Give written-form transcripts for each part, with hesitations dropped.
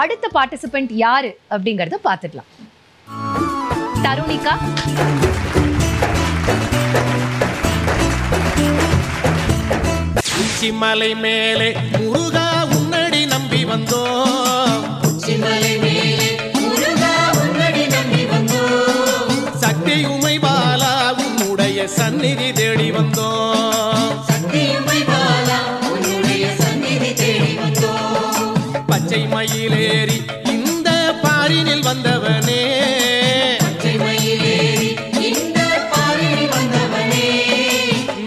அடுத்த பார்ட்டிசிபென்ட் யாரு அப்படிங்கறத பாத்துடலாம். தருணிகா, உச்சிமலை மேலே முருகா உன்னடி நம்பி வந்தோம். உச்சிமலை மேலே முருகா உன்னடி நம்பி வந்தோம். சக்தி உமை பாலா உன்னுடைய சந்நிதி தேடி வந்தோம். சக்தி உமை பாலா உன்னுடைய சந்நிதி தேடி வந்தோம். பச்சை மயிலேறி இந்த பாரினில் வந்தவனே, பச்சை மயிலேறி இந்த பாரினில் வந்தவனே,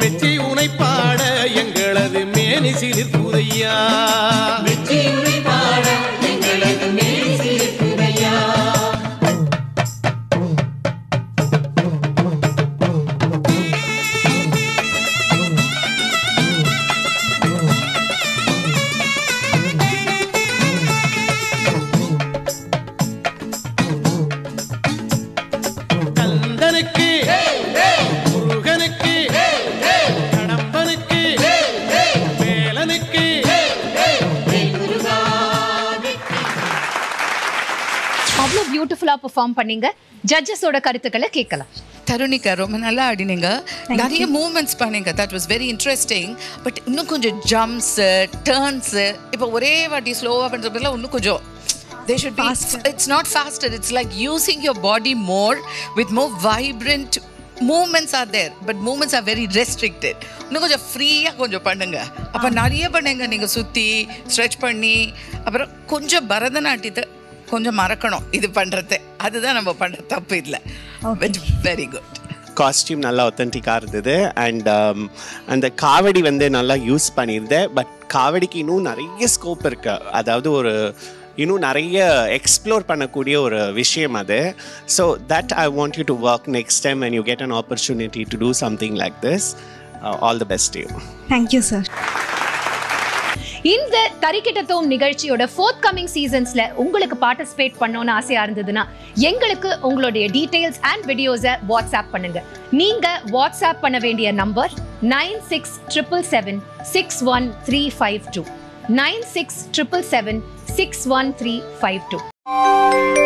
மெச்சி உனை பாட எங்களது மேனி சிலிர்க்குதையா. மெச்சி உனை பாட எங்களது மேனி சிலிர்க்குதையா. கந்தனுக்கு முருகனுக்கு கடம்பனுக்கு வேலனுக்கு அவ்வளவு பியூட்டிஃபுல்லா பெர்ஃபார்ம் பண்ணீங்க. ஜட்ஜஸோட கருத்துக்களை கேட்கலாம். தருணிகா ரொம்ப நல்லா ஆடினீங்க. நிறைய மூவ்மெண்ட்ஸ் பண்ணீங்க. That was very interesting. But இன்னும் கொஞ்சம் ஜம்ப்ஸ், டர்ன்ஸ், இப்போ ஒரே வாட்டி ஸ்லோவாக பண்ணுறதுல இன்னும் கொஞ்சம் they should be faster. It's not faster, it's like using your body more with more vibrant movements are there, but movements are very restricted. இன்னும் கொஞ்சம் ஃப்ரீயாக கொஞ்சம் பண்ணுங்க. அப்போ நிறைய பண்ணுங்க. நீங்கள் சுற்றி ஸ்ட்ரெச் பண்ணி அப்புறம் கொஞ்சம் பரதநாட்டியத்தை கொஞ்சம் மறக்கணும். இது பண்ணுறது அதுதான் நம்ம பண்ணுற தப்பு இல்லை. Very good. காஸ்டியூம் நல்லா ஒத்தன்டிக்காக இருந்தது. அண்ட் அந்த காவடி வந்து நல்லா யூஸ் பண்ணியிருந்தேன். பட் காவடிக்கு இன்னும் நிறைய ஸ்கோப் இருக்குது. அதாவது ஒரு இன்னும் நிறைய எக்ஸ்ப்ளோர் பண்ணக்கூடிய ஒரு விஷயம் அது. So that I want you to work next time when you get an opportunity to do something like this. All the best to you. Thank you, sir. இந்த தரிக்கிட்டத்தோம் நிகழ்ச்சியோட ஃபோர்த் கமிங் சீசன்ஸ்ல உங்களுக்கு பார்ட்டிசிபேட் பண்ணணும்னு ஆசையா இருந்ததுன்னா எங்களுக்கு உங்களுடைய டீடைல்ஸ் அண்ட் வீடியோஸை WhatsApp பண்ணுங்க. நீங்க வாட்ஸ்அப் பண்ண வேண்டிய நம்பர் 9677761352 9677761352.